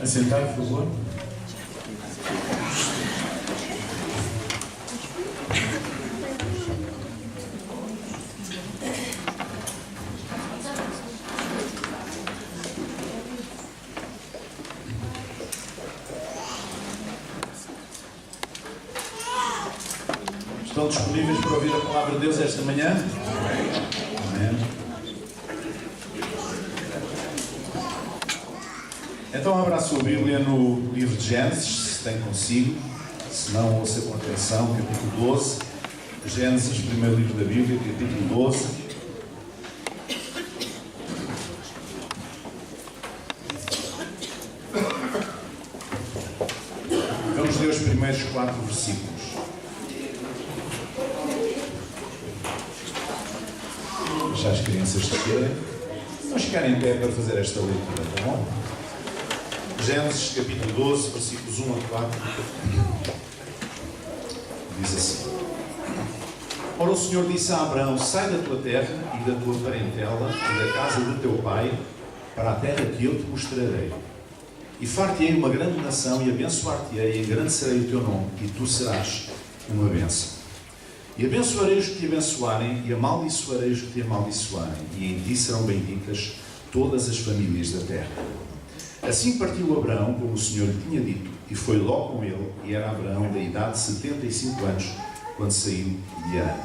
Assentar, por favor. Estão disponíveis para ouvir a palavra de Deus esta manhã? Amém. Então abra a sua Bíblia no livro de Gênesis, se tem consigo, se não, ouça com atenção, capítulo 12. Gênesis, primeiro livro da Bíblia, capítulo 12. Vamos ler os primeiros 4 versículos. Já as crianças descerem. Vamos ficar em pé para fazer esta leitura, tá bom? Gênesis capítulo 12, versículos 1 a 4. Diz assim: Ora, o Senhor disse a Abraão: sai da tua terra e da tua parentela e da casa do teu pai para a terra que eu te mostrarei. E far-te-ei uma grande nação e abençoar-te-ei, e engrandecerei o teu nome, e tu serás uma bênção. E abençoarei os que te abençoarem, e amaldiçoarei os que te amaldiçoarem, e em ti serão benditas todas as famílias da terra. Assim partiu Abraão, como o Senhor lhe tinha dito, e foi logo com ele, e era Abraão da idade de 75 anos, quando saiu de Harã.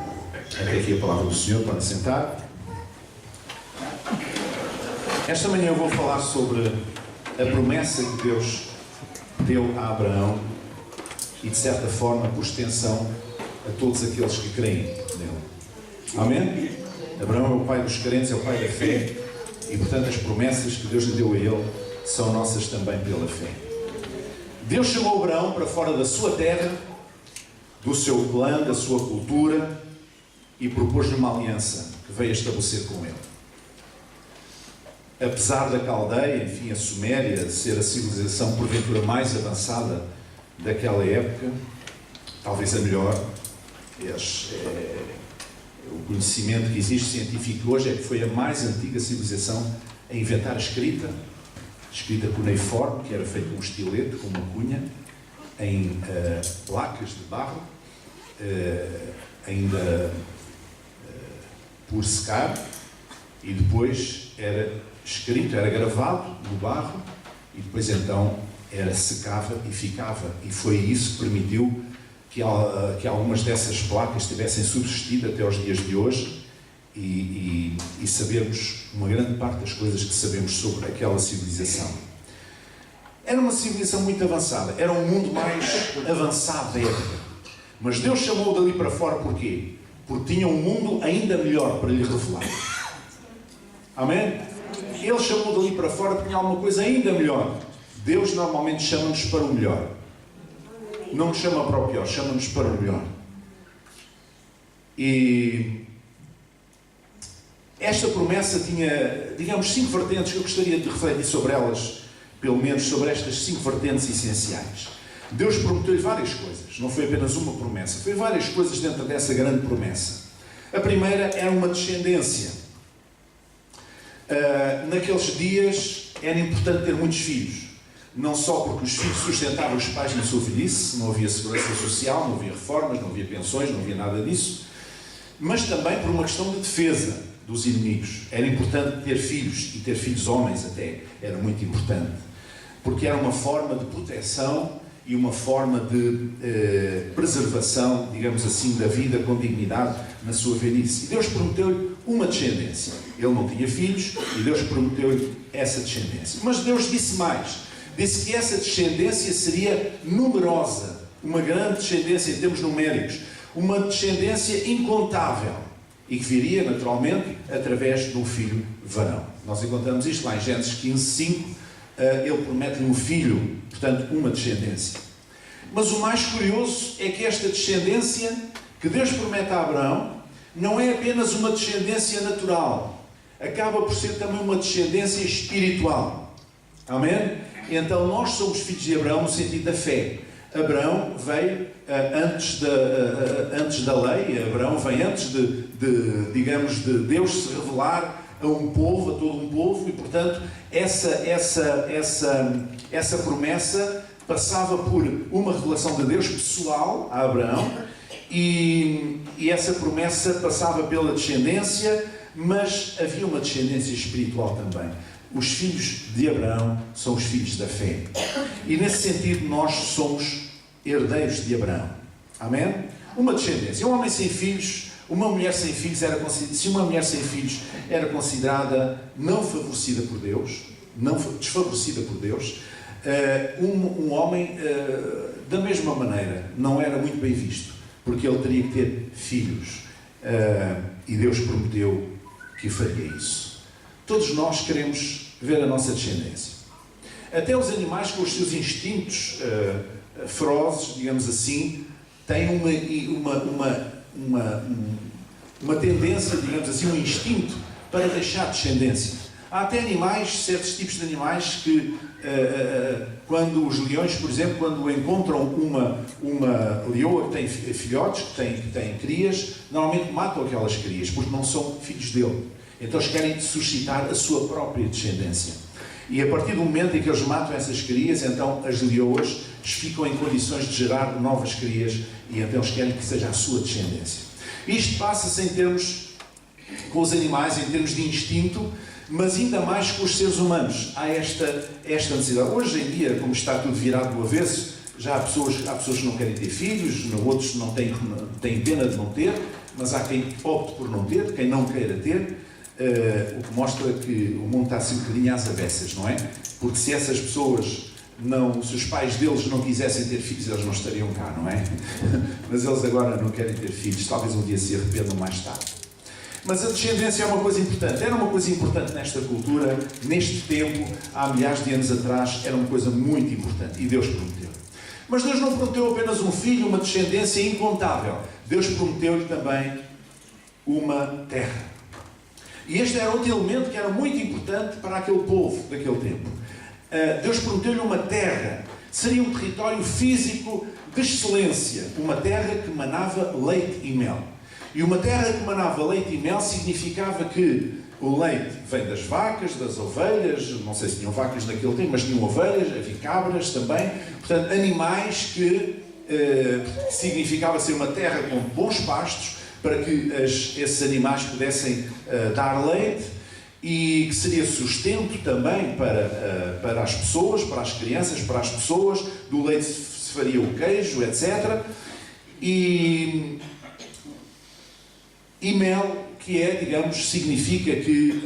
Até aqui a palavra do Senhor, para sentar. Esta manhã eu vou falar sobre a promessa que Deus deu a Abraão, e de certa forma, por extensão, a todos aqueles que creem nele. Amém? Abraão é o pai dos crentes, é o pai da fé, e portanto as promessas que Deus lhe deu a ele são nossas também pela fé. Deus chamou Abraão para fora da sua terra, do seu clã, da sua cultura, e propôs-lhe uma aliança que veio estabelecer com ele. Apesar da Caldeia, enfim, a Suméria, ser a civilização porventura mais avançada daquela época, talvez a melhor, o conhecimento que existe científico hoje é que foi a mais antiga civilização a inventar a escrita cuneiforme, que era feita com um estilete, com uma cunha, em placas de barro, ainda por secar, e depois era escrito, era gravado no barro, e depois então secava e ficava, e foi isso que permitiu que algumas dessas placas tivessem subsistido até aos dias de hoje, e sabermos uma grande parte das coisas que sabemos sobre aquela civilização. Era uma civilização muito avançada, era um mundo mais avançado da época. Mas Deus chamou dali para fora porquê? Porque tinha um mundo ainda melhor para lhe revelar. Amém? Ele chamou dali para fora porque tinha alguma coisa ainda melhor. Deus normalmente chama-nos para o melhor. Não nos chama para o pior, chama-nos para o melhor. E esta promessa tinha, digamos, 5 vertentes que eu gostaria de refletir sobre elas, pelo menos sobre estas 5 vertentes essenciais. Deus prometeu-lhe várias coisas, não foi apenas uma promessa, foi várias coisas dentro dessa grande promessa. A primeira era uma descendência. Naqueles dias era importante ter muitos filhos. Não só porque os filhos sustentavam os pais na sua velhice, não havia segurança social, não havia reformas, não havia pensões, não havia nada disso, mas também por uma questão de defesa dos inimigos. Era importante ter filhos, e ter filhos homens até, era muito importante, porque era uma forma de proteção e uma forma de preservação, digamos assim, da vida com dignidade na sua velhice. E Deus prometeu-lhe uma descendência. Ele não tinha filhos, e Deus prometeu-lhe essa descendência. Mas Deus disse mais. Disse que essa descendência seria numerosa, uma grande descendência em termos numéricos, uma descendência incontável, e que viria naturalmente através de um filho varão. Nós encontramos isto lá em Gênesis 15:5, ele promete-lhe um filho, portanto uma descendência. Mas o mais curioso é que esta descendência que Deus promete a Abraão não é apenas uma descendência natural, acaba por ser também uma descendência espiritual. Amém? Então nós somos filhos de Abraão no sentido da fé. Abraão veio antes da lei, Abraão vem antes digamos, de Deus se revelar a um povo, a todo um povo, e portanto essa essa promessa passava por uma revelação de Deus pessoal a Abraão, e essa promessa passava pela descendência, mas havia uma descendência espiritual também. Os filhos de Abraão são os filhos da fé. E nesse sentido nós somos herdeiros de Abraão. Amém? Uma descendência. Um homem sem filhos, uma mulher sem filhos, se uma mulher sem filhos era considerada não favorecida por Deus, desfavorecida por Deus, um homem, da mesma maneira, não era muito bem visto, porque ele teria que ter filhos. E Deus prometeu que faria isso. Todos nós queremos ver a nossa descendência. Até os animais, com os seus instintos ferozes, digamos assim, têm uma tendência, digamos assim, um instinto para deixar descendência. Há até animais, certos tipos de animais que, quando os leões, por exemplo, quando encontram uma leoa que tem filhotes, que tem crias, normalmente matam aquelas crias, porque não são filhos dele. Então eles querem suscitar a sua própria descendência. E a partir do momento em que eles matam essas crias, então as leoas ficam em condições de gerar novas crias, e então eles querem que seja a sua descendência. Isto passa-se em termos, com os animais, em termos de instinto, mas ainda mais com os seres humanos. Há esta necessidade. Hoje em dia, como está tudo virado do avesso, já há pessoas que não querem ter filhos, outros não têm pena de não ter, mas há quem opte por não ter, quem não queira ter, o que mostra que o mundo está assim um bocadinho às avessas, não é? Porque se essas pessoas, se os pais deles não quisessem ter filhos, eles não estariam cá, não é? Mas eles agora não querem ter filhos, talvez um dia se arrependam mais tarde. Mas a descendência é uma coisa importante. Era uma coisa importante nesta cultura, neste tempo, há milhares de anos atrás, era uma coisa muito importante. E Deus prometeu. Mas Deus não prometeu apenas um filho, uma descendência incontável. Deus prometeu-lhe também uma terra. E este era outro elemento que era muito importante para aquele povo daquele tempo. Deus prometeu-lhe uma terra. Seria um território físico de excelência. Uma terra que manava leite e mel. E uma terra que manava leite e mel significava que o leite vem das vacas, das ovelhas, não sei se tinham vacas naquele tempo, mas tinham ovelhas, havia cabras também, portanto, animais que significava ser uma terra com bons pastos, para que esses animais pudessem dar leite, e que seria sustento também para as pessoas, para as crianças, para as pessoas. Do leite se faria o queijo, etc. E mel, que digamos, significa que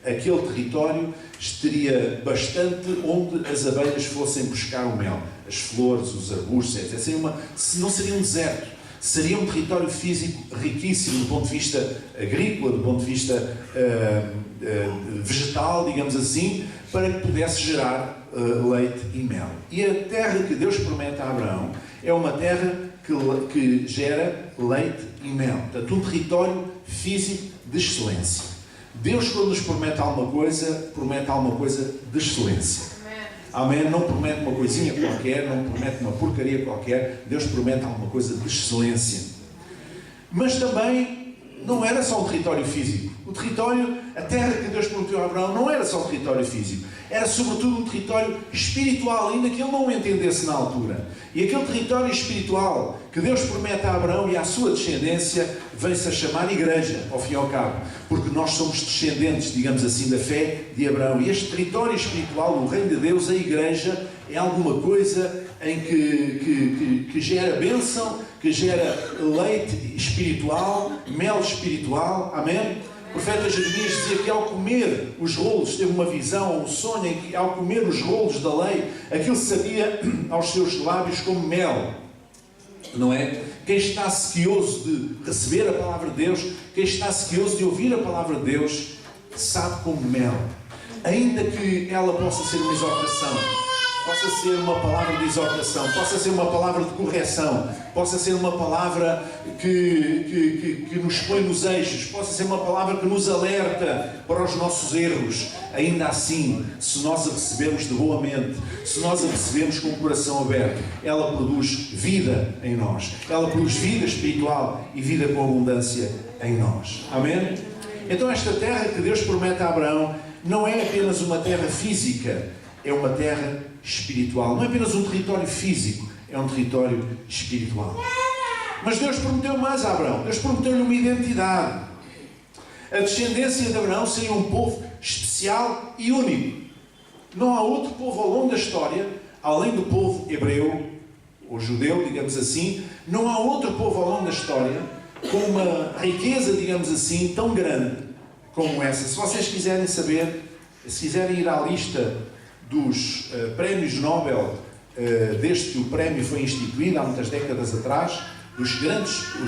aquele território teria bastante onde as abelhas fossem buscar o mel, as flores, os arbustos, etc. Não seria um deserto, seria um território físico riquíssimo do ponto de vista agrícola, do ponto de vista vegetal, digamos assim, para que pudesse gerar leite e mel. E a terra que Deus promete a Abraão é uma terra que gera leite e mel. Portanto, um território físico de excelência. Deus, quando nos promete alguma coisa de excelência. Amém? Não promete uma coisinha qualquer, não promete uma porcaria qualquer. Deus promete alguma coisa de excelência. Mas também não era só um território físico. A terra que Deus prometeu a Abraão não era só um território físico. Era sobretudo um território espiritual, ainda que ele não o entendesse na altura. E aquele território espiritual que Deus promete a Abraão e à sua descendência vem-se a chamar Igreja, ao fim e ao cabo. Porque nós somos descendentes, digamos assim, da fé de Abraão. E este território espiritual, o reino de Deus, a Igreja, é alguma coisa em que gera bênção, que gera leite espiritual, mel espiritual. Amém? O profeta Jeremias dizia que ao comer os rolos, teve uma visão, um sonho em que ao comer os rolos da lei, aquilo sabia aos seus lábios como mel, não é? Quem está sequioso de receber a palavra de Deus, quem está sequioso de ouvir a palavra de Deus, sabe como mel. Ainda que ela possa ser uma exortação, possa ser uma palavra de exortação, possa ser uma palavra de correção, possa ser uma palavra que nos põe nos eixos, possa ser uma palavra que nos alerta para os nossos erros. Ainda assim, se nós a recebemos de boa mente, se nós a recebemos com o coração aberto, ela produz vida em nós. Ela produz vida espiritual e vida com abundância em nós. Amém? Então esta terra que Deus promete a Abraão não é apenas uma terra física, é uma terra espiritual. Não é apenas um território físico, é um território espiritual. Mas Deus prometeu mais a Abraão. Deus prometeu-lhe uma identidade. A descendência de Abraão seria um povo especial e único. Não há outro povo ao longo da história, além do povo hebreu, ou judeu, digamos assim, não há outro povo ao longo da história com uma riqueza, digamos assim, tão grande como essa. Se vocês quiserem saber, se quiserem ir à lista dos prémios Nobel, desde que o prémio foi instituído há muitas décadas atrás, os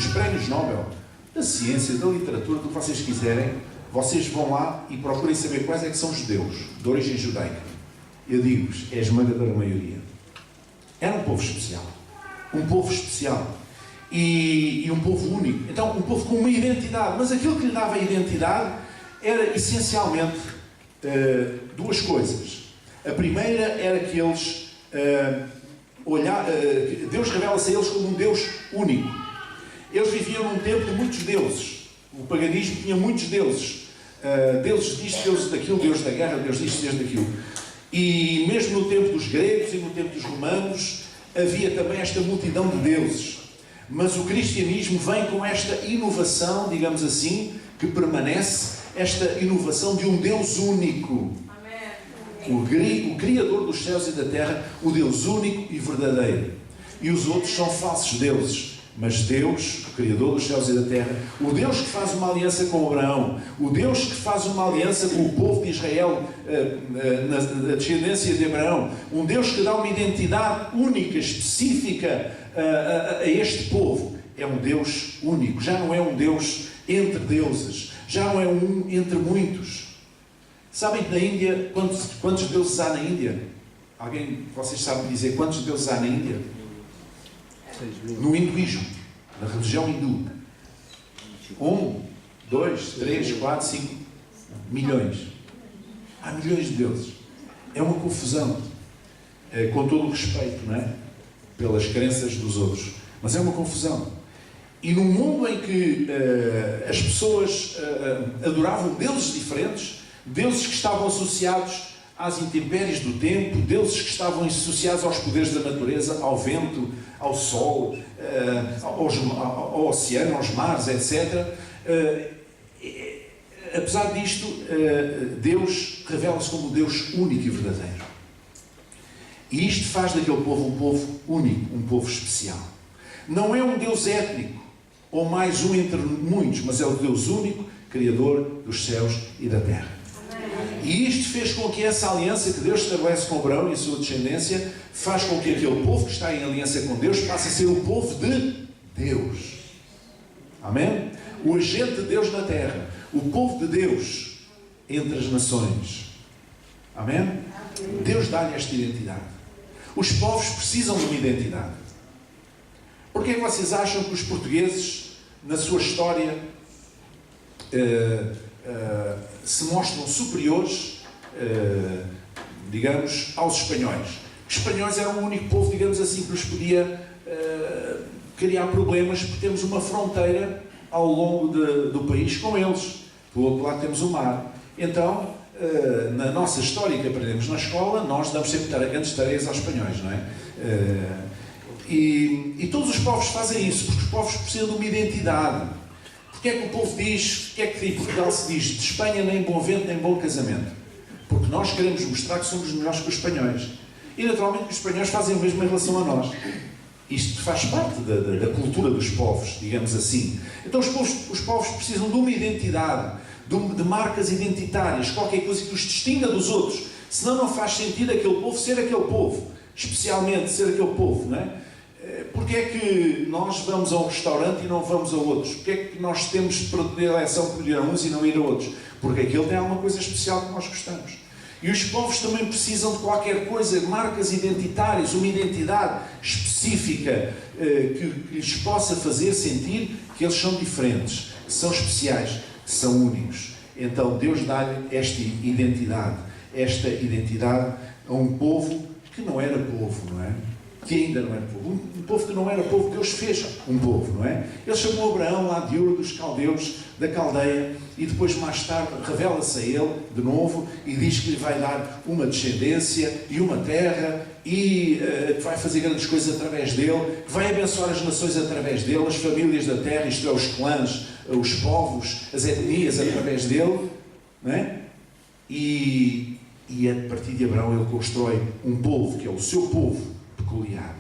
prémios Nobel da ciência, da literatura, do que vocês quiserem, vocês vão lá e procurem saber quais é que são os judeus, de origem judaica. Eu digo-vos, é a esmagadora maioria. Era um povo especial. Um povo especial. E um povo único. Então, um povo com uma identidade. Mas aquilo que lhe dava a identidade era, essencialmente, duas coisas. A primeira era que eles Deus revela-se a eles como um Deus único. Eles viviam num tempo de muitos deuses. O paganismo tinha muitos deuses. Deuses disto, deuses daquilo, Deus da guerra, Deus disto, Deus daquilo. E mesmo no tempo dos gregos e no tempo dos romanos, havia também esta multidão de deuses. Mas o cristianismo vem com esta inovação, digamos assim, que permanece, esta inovação de um Deus único. O Criador dos céus e da terra, o Deus único e verdadeiro. E os outros são falsos deuses. Mas Deus, o Criador dos céus e da terra, o Deus que faz uma aliança com Abraão, o Deus que faz uma aliança com o povo de Israel, na descendência de Abraão, um Deus que dá uma identidade única, específica a este povo, é um Deus único. Já não é um Deus entre deuses, já não é um entre muitos. Sabem que na Índia, quantos deuses há na Índia? Vocês sabem dizer quantos deuses há na Índia? No hinduísmo, na religião hindu. 1, 2, 3, 4, 5 milhões. Há milhões de deuses. É uma confusão. Com todo o respeito, não é? Pelas crenças dos outros. Mas é uma confusão. E num mundo em que as pessoas adoravam deuses diferentes, deuses que estavam associados às intempéries do tempo, deuses que estavam associados aos poderes da natureza, ao vento, ao sol, ao oceano, aos mares, etc. Apesar disto, Deus revela-se como Deus único e verdadeiro. E isto faz daquele povo um povo único, um povo especial. Não é um Deus étnico, ou mais um entre muitos, mas é o Deus único, Criador dos céus e da terra. E isto fez com que essa aliança que Deus estabelece com Abraão e a sua descendência faz com que aquele povo que está em aliança com Deus passe a ser o povo de Deus. Amém? O agente de Deus na terra. O povo de Deus entre as nações. Amém? Deus dá-lhe esta identidade. Os povos precisam de uma identidade. Porquê é que vocês acham que os portugueses, na sua história, se mostram superiores, digamos, aos espanhóis? Os espanhóis eram o único povo, digamos assim, que nos podia criar problemas, porque temos uma fronteira ao longo do país com eles. Do outro lado temos o mar. Então, na nossa história que aprendemos na escola, nós damos sempre grandes tareias aos espanhóis, não é? E todos os povos fazem isso, porque os povos precisam de uma identidade. Porque é que o povo diz, porque é que em Portugal se diz de Espanha nem bom vento nem bom casamento? Porque nós queremos mostrar que somos melhores que os espanhóis. E naturalmente os espanhóis fazem o mesmo em relação a nós. Isto faz parte da cultura dos povos, digamos assim. Então os povos precisam de uma identidade, de marcas identitárias, qualquer coisa que os distinga dos outros. Senão não faz sentido aquele povo ser aquele povo. Especialmente ser aquele povo, não é? Porque é que nós vamos a um restaurante e não vamos a outros? Porque é que nós temos predileção por ir a uns e não ir a outros? Porque aquele tem alguma coisa especial que nós gostamos. E os povos também precisam de qualquer coisa, marcas identitárias, uma identidade específica que lhes possa fazer sentir que eles são diferentes, que são especiais, que são únicos. Então Deus dá-lhe esta identidade a um povo que não era povo, não é? que ainda não era povo. Um povo que não era povo, Deus fez um povo, não é? Ele chamou Abraão lá de Ur dos Caldeus, da Caldeia, e depois mais tarde revela-se a ele de novo e diz que lhe vai dar uma descendência e uma terra e que vai fazer grandes coisas através dele, que vai abençoar as nações através dele, as famílias da terra, isto é, os clãs, os povos, as etnias através dele, não é? E a partir de Abraão ele constrói um povo, que é o seu povo peculiar.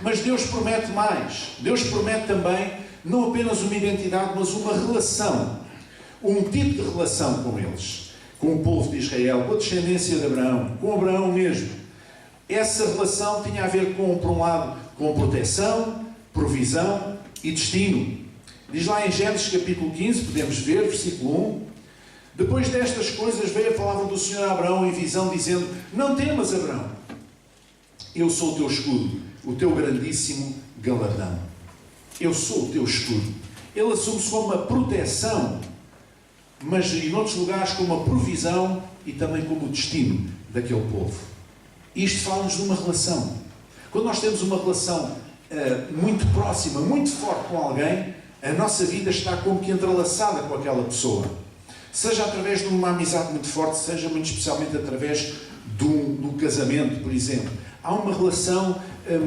Mas Deus promete mais. Deus promete também não apenas uma identidade, mas uma relação. Um tipo de relação com eles. Com o povo de Israel, com a descendência de Abraão, com Abraão mesmo. Essa relação tinha a ver com, por um lado, com proteção, provisão e destino. Diz lá em Gênesis capítulo 15, podemos ver, versículo 1. Depois destas coisas veio a palavra do Senhor a Abraão em visão, dizendo: não temas, Abraão, eu sou o teu escudo, o teu grandíssimo galardão. Eu sou o teu escudo. Ele assume-se como uma proteção, mas em outros lugares como uma provisão e também como o destino daquele povo. Isto fala-nos de uma relação. Quando nós temos uma relação muito próxima, muito forte com alguém, a nossa vida está como que entrelaçada com aquela pessoa. Seja através de uma amizade muito forte, seja muito especialmente através do casamento, por exemplo. Há uma relação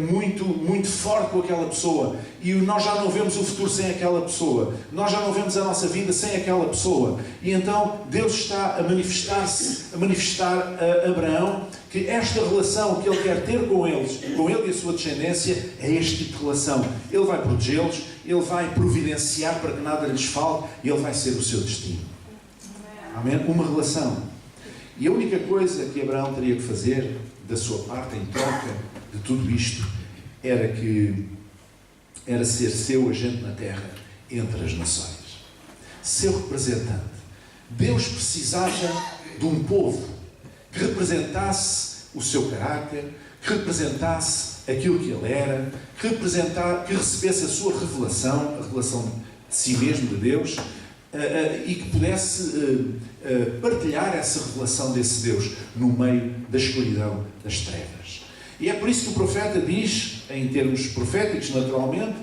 muito forte com aquela pessoa e nós já não vemos o futuro sem aquela pessoa. Nós já não vemos a nossa vida sem aquela pessoa. E então Deus está a manifestar a Abraão que esta relação que Ele quer ter com eles, com ele e a sua descendência, é este tipo de relação. Ele vai protegê-los, Ele vai providenciar para que nada lhes falte e Ele vai ser o seu destino. Amém? Uma relação. E a única coisa que Abraão teria que fazer da sua parte, em troca de tudo isto, era ser seu agente na terra entre as nações. Seu representante. Deus precisava de um povo que representasse o seu caráter, que representasse aquilo que ele era, que recebesse a sua revelação, a revelação de si mesmo, de Deus, e que pudesse partilhar essa revelação desse Deus no meio da escuridão das trevas. E é por isso que o profeta diz, em termos proféticos naturalmente,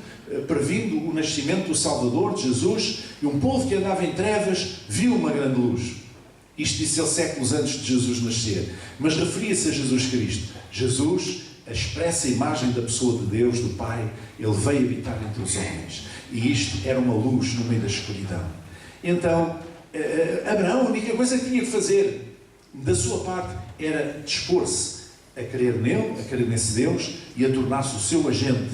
previndo o nascimento do Salvador, de Jesus, e um povo que andava em trevas viu uma grande luz. Isto disse ele séculos antes de Jesus nascer, mas referia-se a Jesus Cristo. Jesus, a expressa imagem da pessoa de Deus, do Pai, Ele veio habitar entre os homens. E isto era uma luz no meio da escuridão. Então, Abraão, a única coisa que tinha que fazer da sua parte era dispor-se a crer nele, a crer nesse Deus e a tornar-se o seu agente,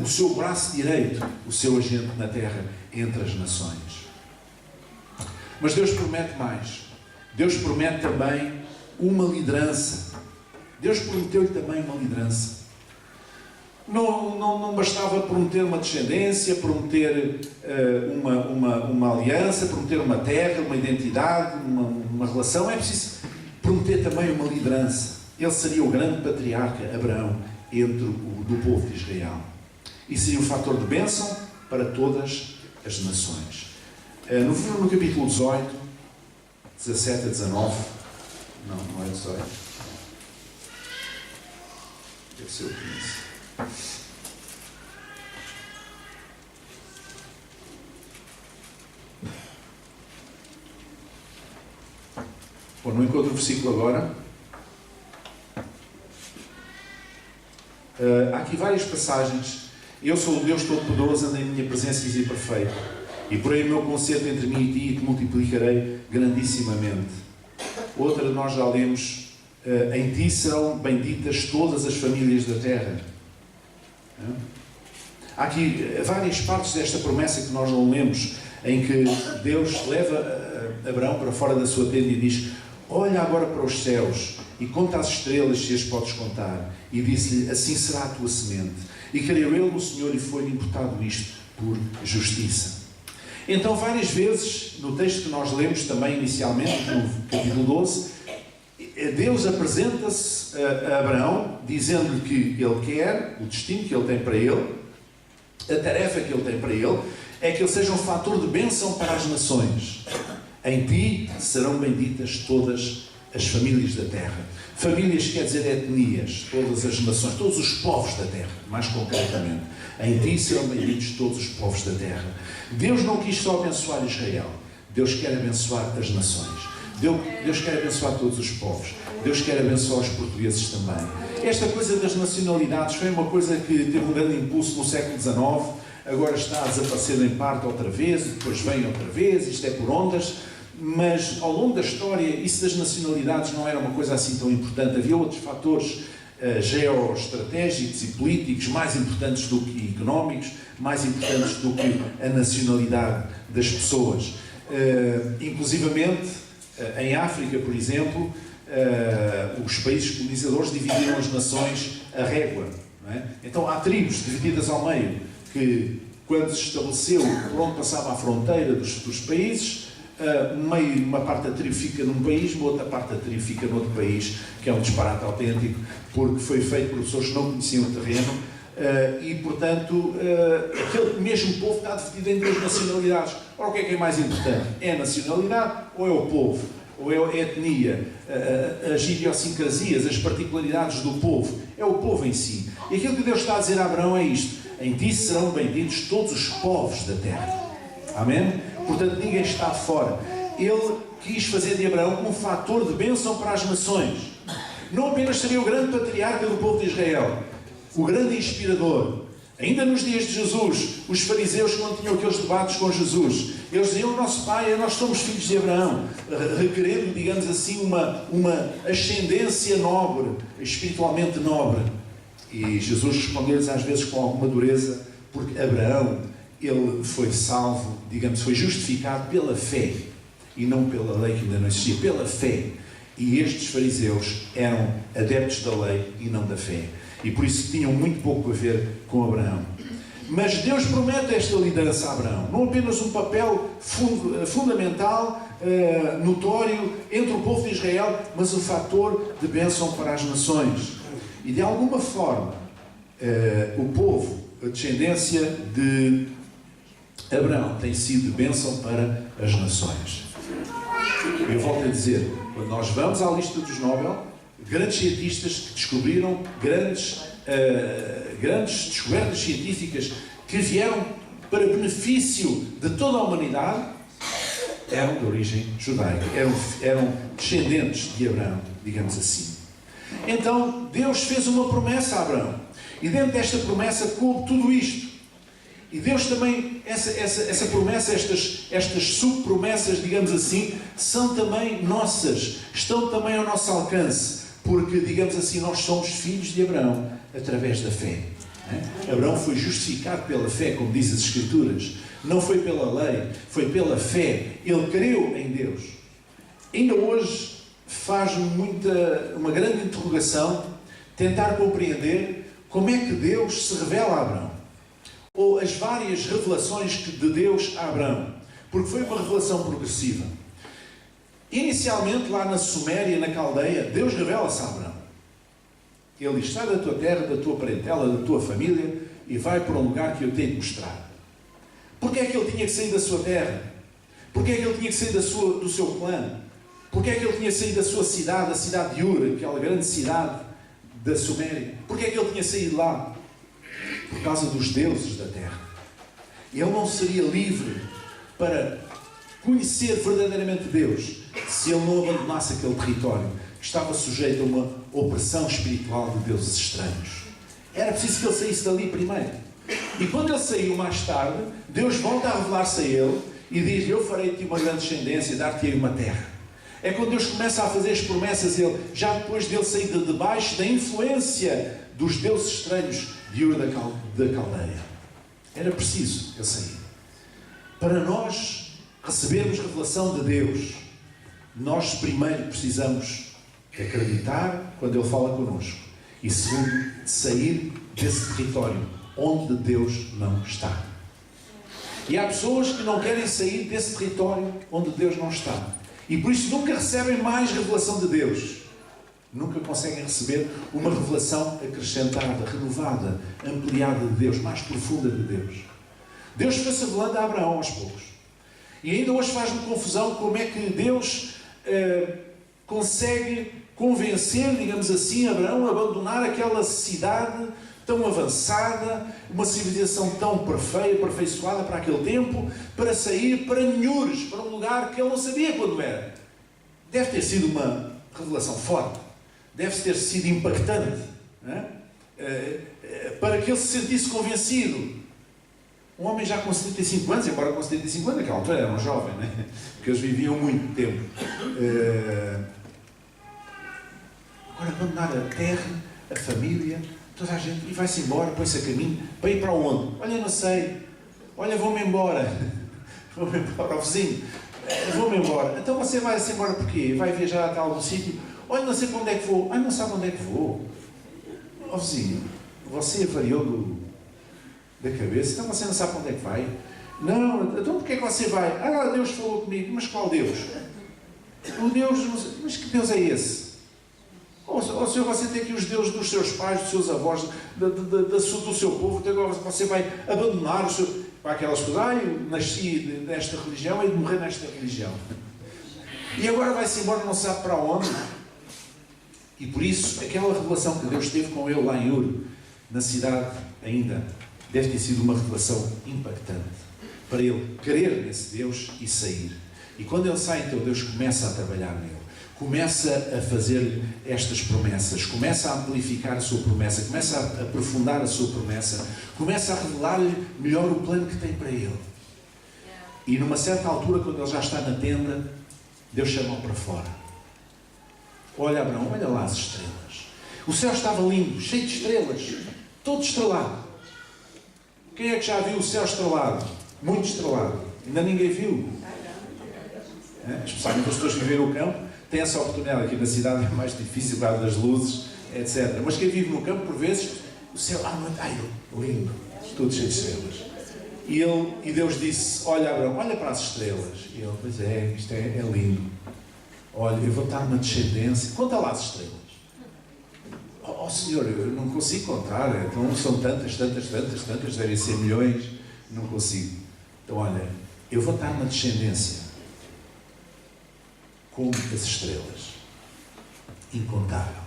o seu braço direito, o seu agente na terra entre as nações. Mas Deus promete mais. Deus promete também uma liderança. Deus prometeu-lhe também uma liderança. Não bastava prometer uma descendência, prometer uma aliança, prometer uma terra, uma identidade, uma relação. É preciso prometer também uma liderança. Ele seria o grande patriarca, Abraão, do povo de Israel. E seria um fator de bênção para todas as nações. No capítulo 18, 17 a 19, não é 18, deve ser o 15. Bom, não encontro o versículo agora. Há aqui várias passagens. Eu sou o Deus Todo-Poderoso, ando em minha presença e perfeito. E porém o meu concerto entre mim e ti, e te multiplicarei grandissimamente. Outra nós já lemos, em ti serão benditas todas as famílias da terra. Há aqui várias partes desta promessa que nós não lemos, em que Deus leva Abraão para fora da sua tenda e diz: olha agora para os céus e conta as estrelas, se as podes contar. E disse-lhe: assim será a tua semente. E creu ele no Senhor e foi-lhe imputado isto por justiça. Então, várias vezes, no texto que nós lemos também inicialmente, no capítulo 12, Deus apresenta-se a Abraão, dizendo-lhe que ele quer, o destino que ele tem para ele, a tarefa que ele tem para ele, é que ele seja um fator de bênção para as nações. Em ti serão benditas todas as famílias da terra. Famílias quer dizer etnias, todas as nações, todos os povos da terra, mais concretamente. Em ti serão benditos todos os povos da terra. Deus não quis só abençoar Israel. Deus quer abençoar as nações. Deus quer abençoar todos os povos. Deus quer abençoar os portugueses também. Esta coisa das nacionalidades foi uma coisa que teve um grande impulso no século XIX, agora está a desaparecer em parte outra vez, depois vem outra vez, isto é por ondas, mas ao longo da história isso das nacionalidades não era uma coisa assim tão importante. Havia outros fatores geoestratégicos e políticos mais importantes do que económicos, mais importantes do que a nacionalidade das pessoas. Inclusivamente, em África, por exemplo, os países colonizadores dividiram as nações a régua. Não é? Então há tribos divididas ao meio que, quando se estabeleceu por onde passava a fronteira dos países, uma parte da tribo fica num país, uma outra parte da tribo fica noutro país, que é um disparate autêntico, porque foi feito por pessoas que não conheciam o terreno, e, portanto, aquele mesmo povo está dividido em duas nacionalidades. Ora, o que é mais importante? É a nacionalidade ou é o povo? Ou é a etnia, as idiosincrasias, as particularidades do povo? É o povo em si. E aquilo que Deus está a dizer a Abraão é isto: em ti serão benditos todos os povos da terra. Amém? Portanto, ninguém está fora. Ele quis fazer de Abraão um fator de bênção para as nações. Não apenas seria o grande patriarca do povo de Israel, o grande inspirador. Ainda nos dias de Jesus, os fariseus, quando tinham aqueles debates com Jesus, eles diziam: nosso pai, nós somos filhos de Abraão, requerendo, digamos assim, uma ascendência nobre, espiritualmente nobre. E Jesus respondeu-lhes às vezes com alguma dureza, porque Abraão, ele foi salvo, digamos, foi justificado pela fé, e não pela lei que ainda não existia, pela fé. E estes fariseus eram adeptos da lei e não da fé. E por isso tinham muito pouco a ver com Abraão. Mas Deus promete esta liderança a Abraão. Não apenas um papel fundamental, notório, entre o povo de Israel, mas um fator de bênção para as nações. E de alguma forma, o povo, a descendência de Abraão, tem sido de bênção para as nações. Eu volto a dizer, quando nós vamos à lista dos Nobel, grandes cientistas que descobriram grandes descobertas científicas que vieram para benefício de toda a humanidade, eram de origem judaica, eram descendentes de Abraão, digamos assim. Então, Deus fez uma promessa a Abraão, e dentro desta promessa coube tudo isto. E Deus também, essa promessa, estas subpromessas, digamos assim, são também nossas, estão também ao nosso alcance, porque, digamos assim, nós somos filhos de Abraão através da fé. Abraão foi justificado pela fé, como diz as Escrituras. Não foi pela lei, foi pela fé. Ele creu em Deus. Ainda hoje faz-me uma grande interrogação tentar compreender como é que Deus se revela a Abraão. Ou as várias revelações de Deus a Abraão. Porque foi uma revelação progressiva. Inicialmente, lá na Suméria, na Caldeia, Deus revela-se a Abraão. Ele diz: sai da tua terra, da tua parentela, da tua família e vai para um lugar que eu tenho de mostrar. Porquê é que ele tinha que sair da sua terra? Porquê é que ele tinha que sair do seu clã? Porquê é que ele tinha que sair da sua cidade, a cidade de Ur, aquela grande cidade da Suméria? Porquê é que ele tinha saído lá? Por causa dos deuses da terra. Ele não seria livre para conhecer verdadeiramente Deus se ele não abandonasse aquele território que estava sujeito a uma opressão espiritual de deuses estranhos. Era preciso que ele saísse dali primeiro. E quando ele saiu mais tarde, Deus volta a revelar-se a ele e diz: eu farei de ti uma grande descendência e dar-te-ei uma terra. É quando Deus começa a fazer as promessas, já depois dele sair de debaixo da influência dos deuses estranhos de Ur da Caldeia. Era preciso ele sair. Para nós recebermos revelação de Deus, nós primeiro precisamos acreditar quando Ele fala connosco. E segundo, sair desse território onde Deus não está. E há pessoas que não querem sair desse território onde Deus não está. E por isso nunca recebem mais revelação de Deus. Nunca conseguem receber uma revelação acrescentada, renovada, ampliada de Deus, mais profunda de Deus. Deus foi-se revelando a Abraão aos poucos. E ainda hoje faz-me confusão como é que Deus consegue convencer, digamos assim, Abraão a abandonar aquela cidade tão avançada, uma civilização tão perfeita, aperfeiçoada para aquele tempo, para sair para Nhures, para um lugar que ele não sabia quando era. Deve ter sido uma revelação forte, deve ter sido impactante, não é? Para que ele se sentisse convencido. Um homem já com 75 anos, embora com 75 anos, naquela altura era um jovem, não é? Porque eles viviam muito tempo. Agora abandonar a terra, a família, toda a gente, e vai-se embora, põe-se a caminho, para ir para onde? Olha, não sei. Olha, vou-me embora. Vou-me embora, ao vizinho. Vou-me embora. Então você vai-se embora porquê? Vai viajar até algum sítio? Olha, não sei para onde é que vou. Ah, não sabe onde é que vou. Ó vizinho, você variou da cabeça, então você não sabe para onde é que vai? Não, então porquê é que você vai? Ah, Deus falou comigo. Mas qual Deus? O Deus, mas que Deus é esse? Ou senhor, você tem aqui os deuses dos seus pais, dos seus avós, do seu povo, então agora você vai abandonar o seu... Para aquelas coisas, eu nasci nesta religião e de morrer nesta religião. E agora vai-se embora, não sabe para onde. E por isso, aquela revelação que Deus teve com ele lá em Ur, na cidade ainda, deve ter sido uma revelação impactante. Para ele crer nesse Deus e sair. E quando ele sai, então Deus começa a trabalhar nele. Começa a fazer estas promessas, começa a amplificar a sua promessa, começa a aprofundar a sua promessa, começa a revelar-lhe melhor o plano que tem para ele. E numa certa altura, quando ele já está na tenda, Deus chama-o para fora. Olha, Abraão, olha lá as estrelas. O céu estava lindo, cheio de estrelas, todo estrelado. Quem é que já viu o céu estrelado? Muito estrelado. Ainda ninguém viu. Especialmente as pessoas que vivem no campo têm essa oportunidade. Aqui na cidade é mais difícil, dar das luzes, etc. Mas quem vive no campo, por vezes, o céu, lindo, tudo cheio de estrelas. E Deus disse, olha, Abraão, olha para as estrelas. E ele, pois é, isto é lindo. Olha, eu vou dar uma descendência. Conta lá as estrelas. Oh Senhor, eu não consigo contar. Então são tantas, devem ser milhões. Não consigo. Então, olha, eu vou dar uma descendência como as estrelas. Incontável.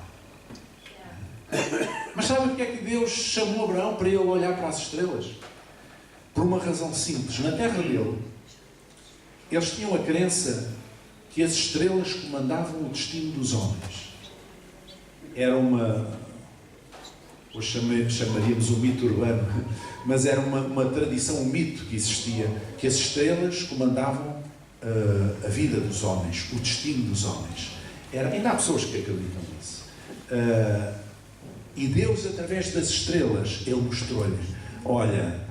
Mas sabe porque é que Deus chamou Abraão para ele olhar para as estrelas? Por uma razão simples. Na terra dele, eles tinham a crença que as estrelas comandavam o destino dos homens. Era hoje chamaríamos um mito urbano, mas era uma tradição, um mito que existia, que as estrelas comandavam a vida dos homens, o destino dos homens. Ainda há pessoas que acreditam nisso. E Deus, através das estrelas, Ele mostrou-lhe, olha,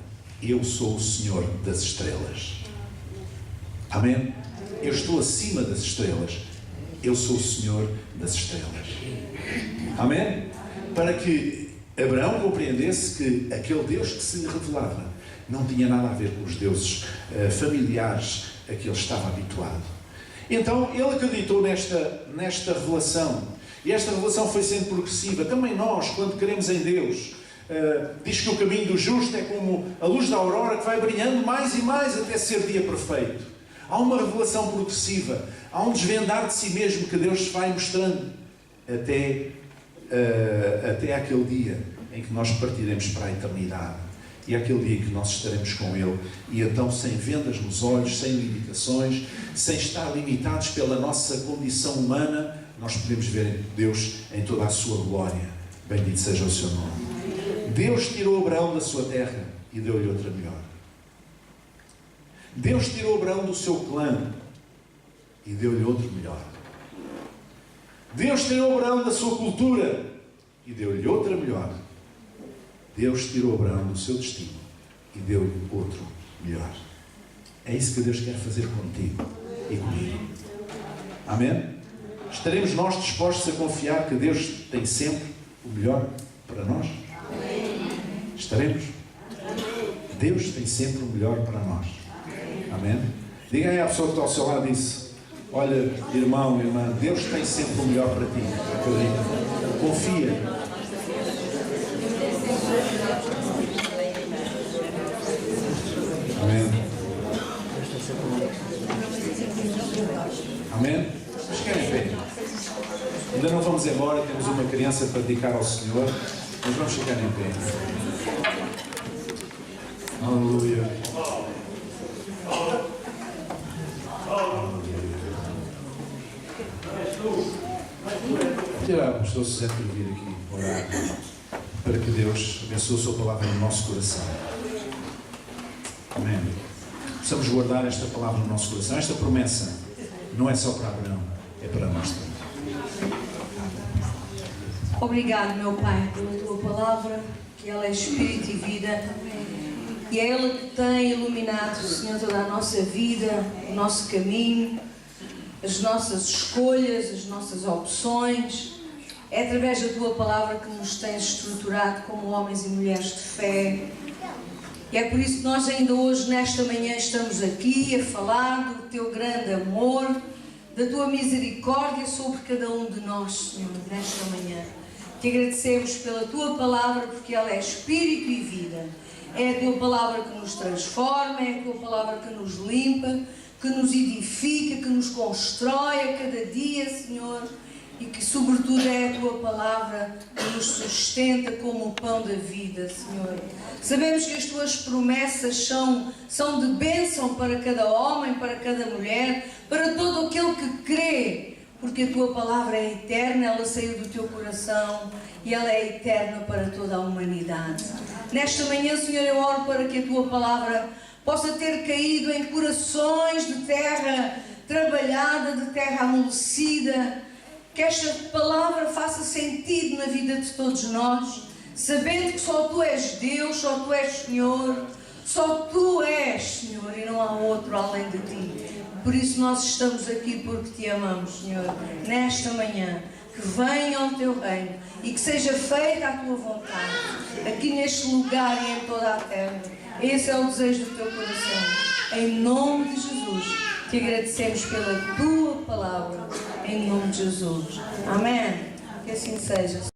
eu sou o Senhor das estrelas. Amém? Eu estou acima das estrelas. Eu sou o Senhor das estrelas. Amém? Para que Abraão compreendesse que aquele Deus que se revelava não tinha nada a ver com os deuses familiares a que ele estava habituado. Então, ele acreditou nesta revelação. E esta revelação foi sendo progressiva. Também nós, quando queremos em Deus, diz que o caminho do justo é como a luz da aurora que vai brilhando mais e mais até ser dia perfeito. Há uma revelação progressiva, há um desvendar de si mesmo que Deus vai mostrando até aquele dia em que nós partiremos para a eternidade e aquele dia em que nós estaremos com Ele e então sem vendas nos olhos, sem limitações, sem estar limitados pela nossa condição humana, nós podemos ver Deus em toda a sua glória. Bendito seja o seu nome. Deus tirou Abraão da sua terra e deu-lhe outra melhor. Deus tirou Abraão do seu clã e deu-lhe outro melhor. Deus tirou Abraão da sua cultura e deu-lhe outra melhor. Deus tirou Abraão do seu destino e deu-lhe outro melhor. É isso que Deus quer fazer contigo e comigo. Amém? Estaremos nós dispostos a confiar que Deus tem sempre o melhor para nós? Estaremos? Deus tem sempre o melhor para nós. Amém? Diga aí à pessoa que está ao seu lado isso. Olha, irmão, irmã, Deus tem sempre o melhor para ti. Confia. Amém? Amém? Mas querem ver? Ainda não vamos embora, temos uma criança para dedicar ao Senhor, mas vamos ficar em pé. Aleluia. Tirar o pastor José para vir aqui orar para que Deus abençoe a sua palavra no nosso coração. Amém. Precisamos guardar esta palavra no nosso coração. Esta promessa não é só para Abraão, é para nós também. Obrigado, meu Pai, pela Tua palavra, que ela é Espírito e vida. E é ela que tem iluminado, Senhor, toda a nossa vida, o nosso caminho, as nossas escolhas, as nossas opções. É através da Tua palavra que nos tens estruturado como homens e mulheres de fé. E é por isso que nós ainda hoje, nesta manhã, estamos aqui a falar do Teu grande amor, da Tua misericórdia sobre cada um de nós, Senhor, nesta manhã. Te agradecemos pela Tua palavra, porque ela é Espírito e vida. É a Tua palavra que nos transforma, é a Tua palavra que nos limpa, que nos edifica, que nos constrói a cada dia, Senhor. E que, sobretudo, é a Tua palavra que nos sustenta como o pão da vida, Senhor. Sabemos que as Tuas promessas são de bênção para cada homem, para cada mulher, para todo aquele que crê, porque a Tua palavra é eterna, ela saiu do Teu coração e ela é eterna para toda a humanidade. Nesta manhã, Senhor, eu oro para que a Tua palavra possa ter caído em corações de terra trabalhada, de terra amolecida, que esta palavra faça sentido na vida de todos nós, sabendo que só Tu és Deus, só Tu és Senhor, só Tu és, Senhor, e não há outro além de Ti. Por isso nós estamos aqui porque Te amamos, Senhor, nesta manhã. Que venha o Teu reino e que seja feita a Tua vontade, aqui neste lugar e em toda a terra. Esse é o desejo do Teu coração. Em nome de Jesus, Te agradecemos pela Tua palavra. Em nome de Jesus. Amém. Que assim seja.